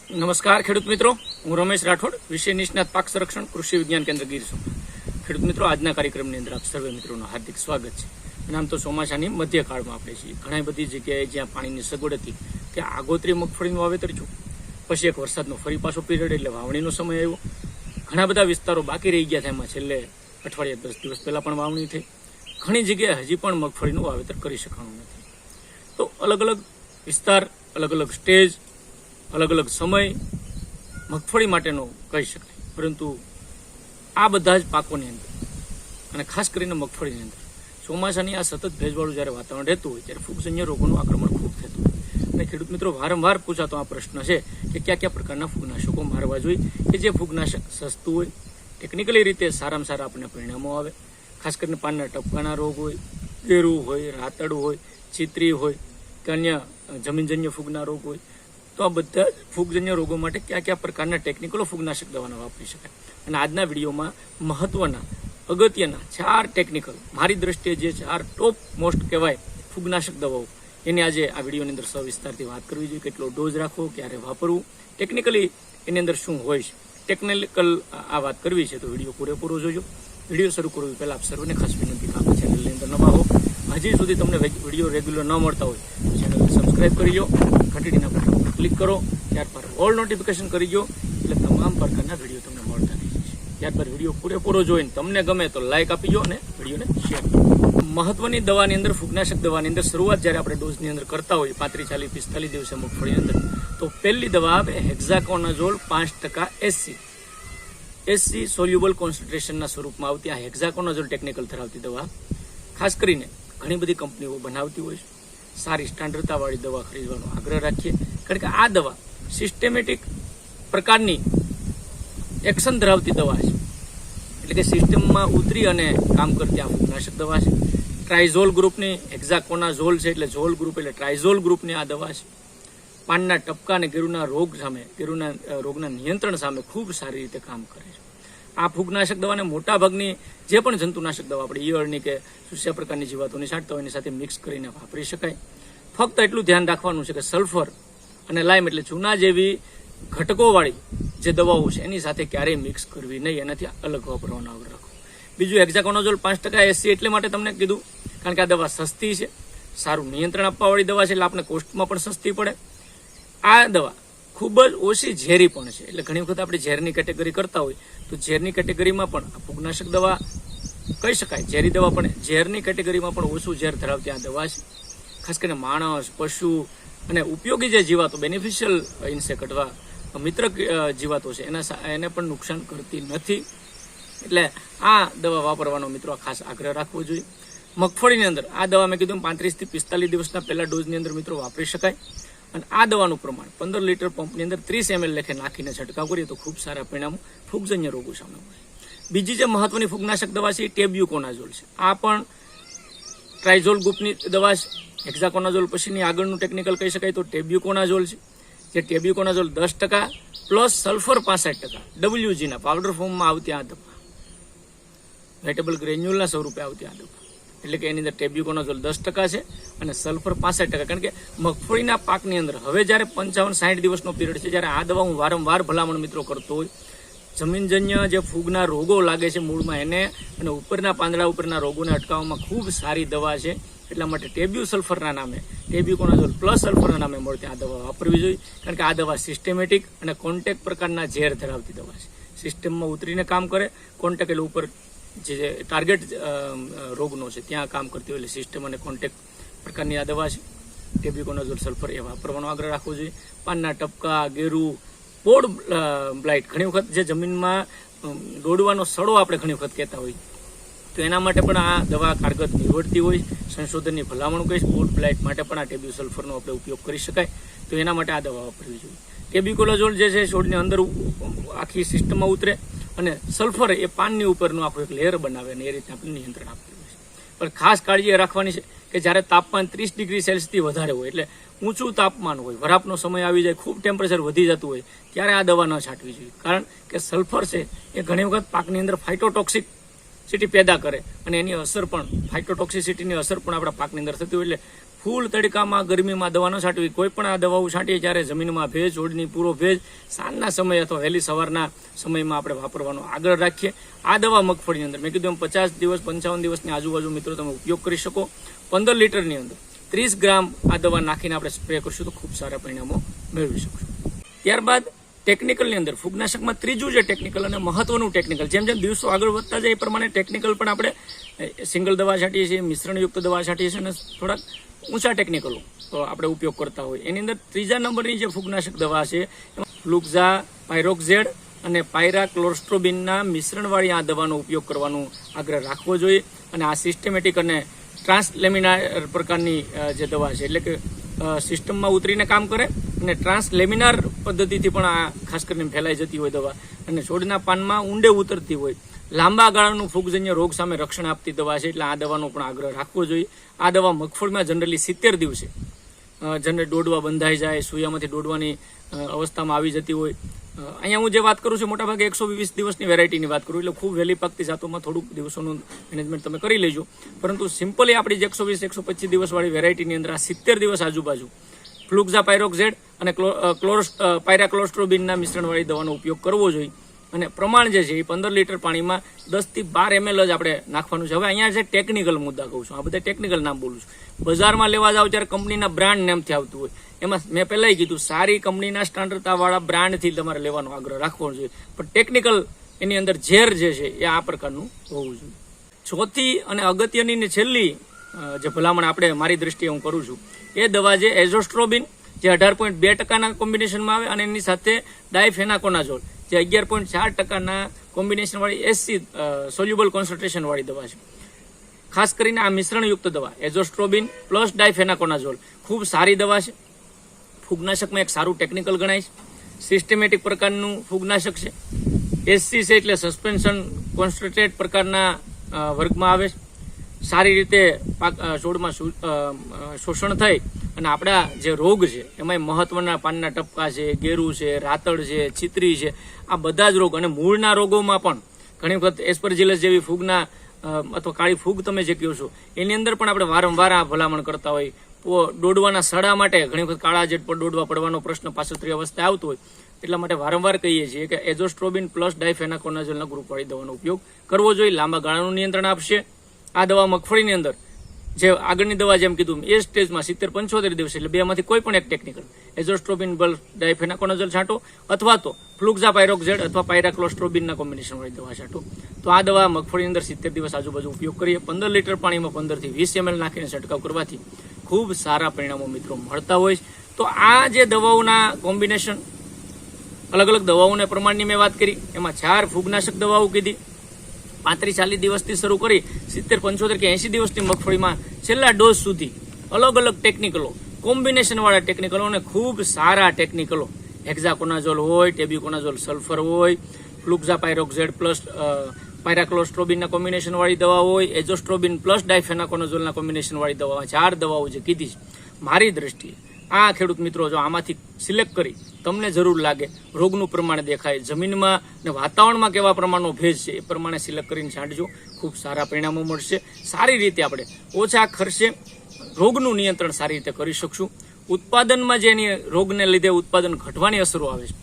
નમસ્કાર ખેડૂત મિત્રો, હું રમેશ રાઠોડ, વિષય નિષ્ણાત પાક સંરક્ષણ કૃષિ વિજ્ઞાન કેન્દ્ર ગીર સોમનાથ. ખેડૂત મિત્રો, આજના કાર્યક્રમની અંદર આપ સર્વે મિત્રોનું હાર્દિક સ્વાગત છે. અને આમ તો ચોમાસાની મધ્યકાળમાં આપણે છીએ. ઘણી બધી જગ્યાએ જ્યાં પાણીની સગવડ હતી ત્યાં આગોતરી મગફળીનું વાવેતર થયું. પછી એક વરસાદનો ફરી પાછો પીરિયડ એટલે વાવણીનો સમય આવ્યો. ઘણા બધા વિસ્તારો બાકી રહી ગયા હતા, એમાં છેલ્લે અઠવાડિયા 10 દિવસ પહેલા પણ વાવણી થઈ. ઘણી જગ્યાએ હજી પણ મગફળીનું વાવેતર કરી શકાયું નથી. તો અલગ અલગ વિસ્તાર, અલગ અલગ સ્ટેજ, અલગ અલગ સમય મગફળી માટેનો કહી શકાય. પરંતુ આ બધા જ પાકોની અંદર અને ખાસ કરીને મગફળીની અંદર ચોમાસાની આ સતત ભેજવાળું જ્યારે વાતાવરણ રહેતું હોય ત્યારે ફૂગજન્ય રોગોનું આક્રમણ ખૂબ થતું હોય. અને ખેડૂત મિત્રો, વારંવાર પૂછાતો આ પ્રશ્ન છે કે કયા કયા પ્રકારના ફૂગનાશકો મારવા જોઈએ કે જે ફૂગનાશક સસ્તું હોય, ટેકનિકલી રીતે સારામાં સારા આપણને પરિણામો આવે. ખાસ કરીને પાનના ટપકાના રોગ હોય, ગેરું હોય, રાતડું હોય, ચિત્રી હોય કે અન્ય જમીનજન્ય ફૂગના રોગ હોય, તો આ બધા ફૂગજન્ય રોગો માટે કયા કયા પ્રકારના ટેકનિકલો ફૂગનાશક દવાના વાપરી શકાય. અને આજના વિડીયોમાં મહત્વના અગત્યના 4 ટેકનિકલ, મારી દ્રષ્ટિએ જે 4 ટોપ મોસ્ટ કહેવાય ફૂગનાશક દવાઓ, એની આજે આ વિડીયોની અંદર સવિસ્તારથી વાત કરવી જોઈએ. કેટલો ડોઝ રાખવો, ક્યારે વાપરવું, ટેકનિકલી એની અંદર શું હોય છે, ટેકનિકલ આ વાત કરવી છે તો વિડીયો પૂરેપૂરો જોજો. વિડીયો શરૂ કરવી પહેલાં આપ સર્વને ખાસ વિનંતી કે આપણા ચેનલની અંદર નવા હો, હજી સુધી તમને વિડીયો રેગ્યુલર ન મળતા હોય તો ચેનલને સબસ્ક્રાઈબ કરી લો, ઘંટડીના બટન પર ક્લિક કરો, ત્યારબાદ ઓલ નોટિફિકેશન કરી દો, એટલે તમામ પ્રકારના વિડીયો તમને મળતા થઈ જશે. ત્યારબાદ વિડીયો પૂરેપૂરો જોઈને તમને ગમે તો લાઇક આપી દો અને વિડીયોને શેર કરો. મહત્વની દવાની અંદર, ફૂગનાશક દવાની અંદર શરૂઆત જ્યારે આપણે ડોઝની અંદર કરતા હોઈએ 35, 40, 45 દિવસે મગફળીની અંદર, તો પહેલી દવા આવે હેક્ઝાકોનાઝોલ 5% SC સોલ્યુબલ કોન્સન્ટ્રેશનના સ્વરૂપમાં આવતી આ હેક્ઝાકોનાઝોલ ટેકનિકલ ધરાવતી દવા ખાસ કરીને ઘણી બધી કંપનીઓ બનાવતી હોય છે. સારી સ્ટાન્ડર્ડતાવાળી દવા ખરીદવાનો આગ્રહ રાખીએ, કારણ કે આ દવા સિસ્ટેમેટિક પ્રકારની એક્શન ધરાવતી દવા છે. એટલે કે સિસ્ટમમાં ઉતરી અને કામ કરતી આ ફૂગનાશક દવા છે. ટ્રાઇઝોલ ગ્રુપની હેક્ઝાકોનાઝોલ છે, એટલે ઝોલ ગ્રુપ એટલે ટ્રાઇઝોલ ગ્રુપની આ દવા છે. પાનના ટપકા અને ગેરુના રોગના નિયંત્રણ સામે ખૂબ સારી રીતે કામ કરે છે. આ ફૂગનાશક દવાને મોટાભાગની જે પણ જંતુનાશક દવા આપણે ઈયળની કે સુસ્યા પ્રકારની જીવાતોની છાંટતા હોય એની સાથે મિક્સ કરીને વાપરી શકાય. ફક્ત એટલું ધ્યાન રાખવાનું છે કે સલ્ફર અને લાઇમ એટલે ચૂના જેવી ઘટકોવાળી જે દવાઓ છે એની સાથે ક્યારેય મિક્સ કરવી નહીં, એનાથી અલગ વાપરવાનો આગ્રહ રાખો. બીજું, હેક્ઝાકોનાઝોલ 5% SC એટલે માટે તમને કીધું કારણ કે આ દવા સસ્તી છે, સારું નિયંત્રણ આપવાવાળી દવા છે, એટલે આપણે કોસ્ટમાં પણ સસ્તી પડે. આ દવા ખૂબ જ ઓછી ઝેરી પણ છે, એટલે ઘણી વખત આપણે ઝેરની કેટેગરી કરતા હોય તો ઝેરની કેટેગરીમાં પણ આ ફૂગનાશક દવા કહી શકાય. ઝેરી દવા પણ ઝેરની કેટેગરીમાં પણ ઓછું ઝેર ધરાવતી આ દવા છે. ખાસ કરીને માણસ, પશુ અને ઉપયોગી જે જીવાતો, બેનિફિશિયલ ઇન્સેક્ટ અથવા મિત્ર જીવાતો છે એને પણ નુકસાન કરતી નથી. એટલે આ દવા વાપરવાનો મિત્રો ખાસ આગ્રહ રાખવો જોઈએ. મગફળીની અંદર આ દવા મેં કીધું 35 થી 45 દિવસના પહેલા ડોઝની અંદર મિત્રો વાપરી શકાય. અને આ દવાનું પ્રમાણ 15 લીટર પંપની અંદર 30 ml લેખે નાખીને છંટકાવ કરીએ તો ખૂબ સારા પરિણામો ફૂગજન્ય રોગો સામે મળે. બીજી જે મહત્વની ફૂગનાશક દવા છે એ ટેબ્યુકોનાઝોલ છે. આ પણ ટ્રાઇઝોલ ગ્રુપની દવા છે. હેક્ઝાકોનાઝોલ પછીની આગળનું ટેકનિકલ કહી શકાય તો ટેબ્યુકોનાઝોલ છે. જે ટેબ્યુકોનાઝોલ 10% પ્લસ સલ્ફર 65% WG ના પાવડર ફોર્મમાં આવતી આ દવા, વેટેબલ ગ્રેન્યુલના સ્વરૂપે આવતી આ દવા, એટલે કે એની અંદર ટેબ્યુકોનાઝોલ 10% છે અને સલ્ફર 65%. કારણ કે મગફળીના પાકની અંદર હવે જ્યારે 55-60 દિવસનો પીરિયડ છે, જ્યારે આ દવા હું વારંવાર ભલામણ મિત્રો કરતો હોય, જમીનજન્ય જે ફૂગના રોગો લાગે છે મૂળમાં એને અને ઉપરના પાંદડા ઉપરના રોગોને અટકાવવામાં ખૂબ સારી દવા છે. એટલા માટે ટેબ્યુસલ્ફરના નામે, ટેબ્યુકોનાઝોલ પ્લસ સલ્ફરના નામે મળતી આ દવા વાપરવી જોઈએ. કારણ કે આ દવા સિસ્ટેમેટિક અને કોન્ટેક્ટ પ્રકારના ઝેર ધરાવતી દવા છે. સિસ્ટમમાં ઉતરીને કામ કરે, કોન્ટેક્ટ એટલે ઉપર જે ટાર્ગેટ રોગનો છે ત્યાં કામ કરતી હોય, એટલે સિસ્ટમ અને કોન્ટેક્ટ પ્રકારની આ દવા છે. ટેબ્યુકોનાઝોલ સલ્ફર એ વાપરવાનો આગ્રહ રાખવો જોઈએ. પાનના ટપકા, ગેરું, પોડ બ્લાઇટ, ઘણી વખત જે જમીનમાં દોડવાનો સડો આપણે ઘણી વખત કહેતા હોઈએ તો એના માટે પણ આ દવા કારગર નીવડતી હોય. સંશોધનની ભલામણ કહીશ, પોડ બ્લાઇટ માટે પણ આ ટેબ્યુસલ્ફરનો આપણે ઉપયોગ કરી શકાય, તો એના માટે આ દવા વાપરવી જોઈએ. ટેબ્યુકોનાઝોલ જે છે છોડની અંદર આખી સિસ્ટમમાં ઉતરે અને સલ્ફર એ પાનની ઉપરનું આખું એક લેયર બનાવે અને એ રીતે આપણે નિયંત્રણ આપવું હોય છે. પણ ખાસ કાળજી એ રાખવાની છે કે જ્યારે તાપમાન 30 ડિગ્રી સેલ્સિયસથી વધારે હોય, એટલે ઊંચું તાપમાન હોય, વરાપનો સમય આવી જાય, ખૂબ ટેમ્પરેચર વધી જતું હોય, ત્યારે આ દવા ન છાંટવી જોઈએ. કારણ કે સલ્ફર છે એ ઘણી વખત પાકની અંદર ફાઇટોટોક્સિસિટી પેદા કરે અને એની અસર પણ, ફાઇટોટોક્સિસિટીની અસર પણ આપણા પાકની અંદર થતી હોય, એટલે ફૂલ તડકામાં ગરમીમાં દવા ન છાંટવી. કોઈ પણ આ દવાઓ છાંટીએ ત્યારે જમીનમાં ભેજ, છોડની પૂરો ભેજ સાંજના સમયે અથવા વહેલી સવારના સમયમાં આપણે વાપરવાનો આગ્રહ રાખીએ. આ દવા મગફળીની અંદર મેં કીધું એમ 50 દિવસ 55 દિવસની આજુબાજુ મિત્રો તમે ઉપયોગ કરી શકો. 15 લીટરની અંદર 30 ગ્રામ આ દવા નાખીને આપણે સ્પ્રે કરશું તો ખૂબ સારા પરિણામો મેળવી શકશું. ત્યારબાદ ટેકનિકલની અંદર ફૂગનાશકમાં ત્રીજું જે ટેકનિકલ અને મહત્વનું ટેકનિકલ, જેમ જેમ દિવસો આગળ વધતા જાય એ પ્રમાણે ટેકનિકલ પણ આપણે સિંગલ દવા છાંટીએ છીએ, મિશ્રણયુક્ત દવા છાંટીએ છીએ અને થોડાક ઊંચા ટેકનિકલો આપણે ઉપયોગ કરતા હોય. એની અંદર ત્રીજા નંબરની જે ફૂગનાશક દવા છે એમાં ફ્લુક્ઝા પાયરોક્ઝેડ અને પાયરાક્લોસ્ટ્રોબિનના મિશ્રણવાળી આ દવાનો ઉપયોગ કરવાનો આગ્રહ રાખવો જોઈએ. અને આ સિસ્ટમેટિક અને ટ્રાન્સલેમિનાર પ્રકારની જે દવા છે, એટલે કે સિસ્ટમમાં ઉતરીને કામ કરે અને ટ્રાન્સલેમિનાર પદ્ધતિથી પણ આ ખાસ કરીને ફેલાઈ જતી હોય દવા અને છોડના પાનમાં ઊંડે ઉતરતી હોય, લાંબા ગાળાનું ફૂગજન્ય રોગ સામે રક્ષણ આપતી દવા છે. એટલે આ દવાનો પણ આગ્રહ રાખવો જોઈએ. આ દવા મગફળીમાં જનરલી 70 દિવસે જનરલી દોડવા બંધાઈ જાય, સૂયામાંથી દોડવાની અવસ્થામાં આવી જતી હોય. અહીંયા હું જે વાત કરું છું મોટાભાગે 120 દિવસની વેરાયટીની વાત કરું, એટલે ખૂબ વહેલી પાકતી જાતોમાં થોડુંક દિવસોનું મેનેજમેન્ટ તમે કરી લેજો. પરંતુ સિમ્પલી આપણી જે 120-125 દિવસવાળી વેરાયટીની અંદર આ 70 દિવસ આજુબાજુ ફ્લુક્ઝા પાયરોક્ઝેડ અને પાયરાક્લોસ્ટ્રોબિનના મિશ્રણવાળી દવાનો ઉપયોગ કરવો જોઈએ. અને પ્રમાણ જે છે એ 15 લીટર પાણીમાં 10 થી 12 ml જ આપણે નાખવાનું છે. હવે અહીંયા જે ટેકનિકલ મુદ્દા કહું છું, આ બધા ટેકનિકલ નામ બોલું છું. બજારમાં લેવા જાવ ત્યારે કંપનીના બ્રાન્ડ નેમથી આવતું હોય, એમાં મેં પહેલાં કીધું સારી કંપનીના સ્ટાન્ડર્ડવાળા બ્રાન્ડથી તમારે લેવાનો આગ્રહ રાખવો જોઈએ. પણ ટેકનિકલ એની અંદર ઝેર જે છે એ આ પ્રકારનું હોવું જોઈએ. ચોથી અને અગત્યની ને છેલ્લી જે ભલામણ આપણે મારી દ્રષ્ટિએ હું કરું છું એ દવા છે એઝોસ્ટ્રોબિન, જે 18.2% કોમ્બિનેશનમાં આવે અને એની સાથે ડાયફેનાકોનાઝોલ જે 11.4% કોમ્બિનેશનવાળી એસસી સોલ્યુબલ કોન્સન્ટ્રેશનવાળી દવા છે. ખાસ કરીને આ મિશ્રણયુક્ત દવા એઝોસ્ટ્રોબિન પ્લસ ડાયફેનાકોનાઝોલ ખૂબ સારી દવા છે. ફૂગનાશકમાં એક સારું ટેકનિકલ ગણાય છે. સિસ્ટમેટિક પ્રકારનું ફૂગનાશક છે. એસસી છે એટલે સસ્પેન્શન કોન્સન્ટ્રેટેડ પ્રકારના વર્ગમાં આવે છે. સારી રીતે છોડમાં શોષણ થઈ અને આપણા જે રોગ છે એમાં મહત્વના પાનના ટપકા છે, ગેરું છે, રાતળ છે, ચીતરી છે, આ બધા જ રોગ અને મૂળના રોગોમાં પણ ઘણી વખત એસ્પરજિલસ જેવી ફૂગના અથવા કાળી ફૂગ તમે જે કહો છો એની અંદર પણ આપણે વારંવાર આ ભલામણ કરતા હોય. દોડવાના સડા માટે ઘણી વખત કાળા જેટ પર દોડવા પડવાનો પ્રશ્ન પાછળથી અવસ્થાએ આવતો હોય, એટલા માટે વારંવાર કહીએ છીએ કે એઝોસ્ટ્રોબિન પ્લસ ડાયફેનાકોનાઝોલના ગ્રુપવાળી દવાનો ઉપયોગ કરવો જોઈએ. લાંબા ગાળાનું નિયંત્રણ આપશે. આ દવા મગફળીની અંદર જે આગળની દવા જેમ કીધું એ સ્ટેજમાં 70-75 દિવસ એટલે બેમાંથી કોઈ પણ એક ટેકનિકલ એઝોસ્ટ્રોબિન પ્લસ ડાયફેનાકોનાઝોલ છાંટો અથવા તો ફ્લુક્ઝા પાયરોક્ઝેડ અથવા પાયરાક્લોસ્ટ્રોબિનના કોમ્બિનેશનવાળી દવા છાંટો. તો આ દવા મગફળીની અંદર 70 દિવસ આજુબાજુ ઉપયોગ કરીએ. 15 લીટર પાણીમાં 15 થી 20 ml નાખીને છંટકાવ કરવાથી ખૂબ સારા પરિણામો મિત્રો મળતા હોય. તો આ જે દવાઓના કોમ્બિનેશન, અલગ અલગ દવાઓના પ્રમાણની મેં વાત કરી, એમાં 4 ફૂગનાશક દવાઓ કીધી. 35-40 દિવસથી શરૂ કરી 70-75 કે 80 દિવસની મગફળીમાં છેલ્લા ડોઝ સુધી અલગ અલગ ટેકનિકલો, કોમ્બિનેશનવાળા ટેકનિકલો અને ખૂબ સારા ટેકનિકલો, હેક્ઝાકોનાઝોલ હોય, ટેબ્યુકોનાઝોલ સલ્ફર હોય, ફ્લુક્ઝા પાયરોક્ઝેડ પ્લસ પાયરાક્લોસ્ટ્રોબિનના કોમ્બિનેશનવાળી દવા હોય, એઝોસ્ટ્રોબિન પ્લસ ડાયફેનાકોનાઝોલના કોમ્બિનેશનવાળી દવા, 4 દવાઓ જે કીધી છે મારી દ્રષ્ટિએ આ ખેડૂત મિત્રો જો આમાંથી સિલેક્ટ કરી તમને જરૂર લાગે, રોગનું પ્રમાણ દેખાય, જમીનમાં ને વાતાવરણમાં કેવા પ્રમાણનો ભેજ છે એ પ્રમાણે સિલેક્ટ કરીને છાંટજો. ખૂબ સારા પરિણામો મળશે. સારી રીતે આપણે ઓછા ખર્ચે રોગનું નિયંત્રણ સારી રીતે કરી શકશું. ઉત્પાદનમાં જે એની રોગને લીધે ઉત્પાદન ઘટવાની અસરો આવે છે,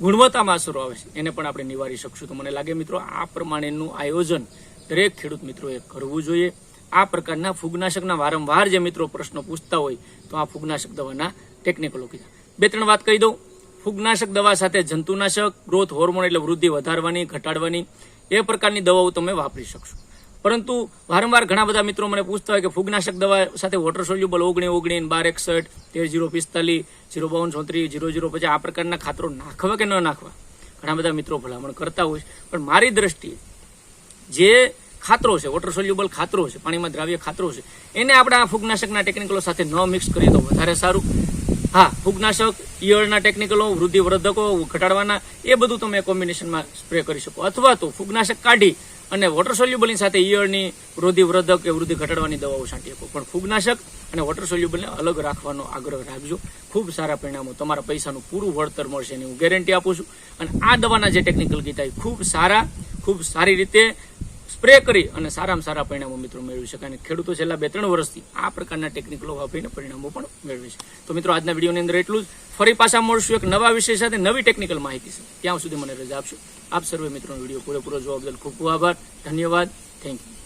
ગુણવત્તામાં અસરો આવે છે, એને પણ આપણે નિવારી શકશું. તો મને લાગે મિત્રો આ પ્રમાણેનું આયોજન દરેક ખેડૂત મિત્રોએ કરવું જોઈએ. આ પ્રકારના ફૂગનાશકના વારંવાર જે મિત્રો પ્રશ્નો પૂછતા હોય તો આ ફૂગનાશક દવાના ટેકનિકલો કીધા. 2-3 વાત કહી દઉં. ફૂગનાશક દવા સાથે જંતુનાશક, ગ્રોથ હોર્મોન એટલે વૃદ્ધિ વધારવાની, ઘટાડવાની એ પ્રકારની દવાઓ તમે વાપરી શકશો. પરંતુ વારંવાર ઘણા બધા મિત્રો મને પૂછતા હોય કે ફૂગનાશક દવા સાથે વોટર સોલ્યુબલ 19-19, 12-61, 13-045, 052-34, 0050 આ પ્રકારના ખાતરો નાખવા કે ન નાખવા ઘણા બધા મિત્રો ભલામણ કરતા હોય. પણ મારી દ્રષ્ટિએ જે ખાતરો છે, વોટર સોલ્યુબલ ખાતરો છે, પાણીમાં દ્રાવ્ય ખાતરો છે, એને આપણે આ ફૂગનાશકના ટેકનિકલો સાથે ન મિક્સ કરીએ તો વધારે સારું. હા, ફૂગનાશક, ઈયળના ટેકનિકલો, વૃદ્ધિવર્ધકો ઘટાડવાના એ બધું તમે કોમ્બિનેશનમાં સ્પ્રે કરી શકો. અથવા તો ફૂગનાશક કાઢી અને વોટર સોલ્યુબલની સાથે ઈયળની વૃદ્ધિવર્ધક કે વૃદ્ધિ ઘટાડવાની દવાઓ છાંટી શકો. પણ ફૂગનાશક અને વોટર સોલ્યુબલને અલગ રાખવાનો આગ્રહ રાખજો. ખૂબ સારા પરિણામો, તમારા પૈસાનું પૂરું વળતર મળશે એની હું ગેરંટી આપું છું. અને આ દવાના જે ટેકનિકલ કીધા ખૂબ સારી રીતે સ્પ્રે કરી અને સારામાં સારા પરિણામો મિત્રો મેળવી શકાય. અને ખેડૂતો છેલ્લા 2-3 વર્ષથી આ પ્રકારના ટેકનિકલો વાપરીને પરિણામો પણ મેળવે છે. તો મિત્રો આજના વિડીયોની અંદર એટલું જ. ફરી પાછા મળશું એક નવા વિષય સાથે, નવી ટેકનિકલ માહિતી છે. ત્યાં સુધી મને રજા આપશો. આપ સર્વે મિત્રોનો વિડીયો પૂરેપૂરો જોવા બદલ ખૂબ ખૂબ આભાર. ધન્યવાદ. Thank you.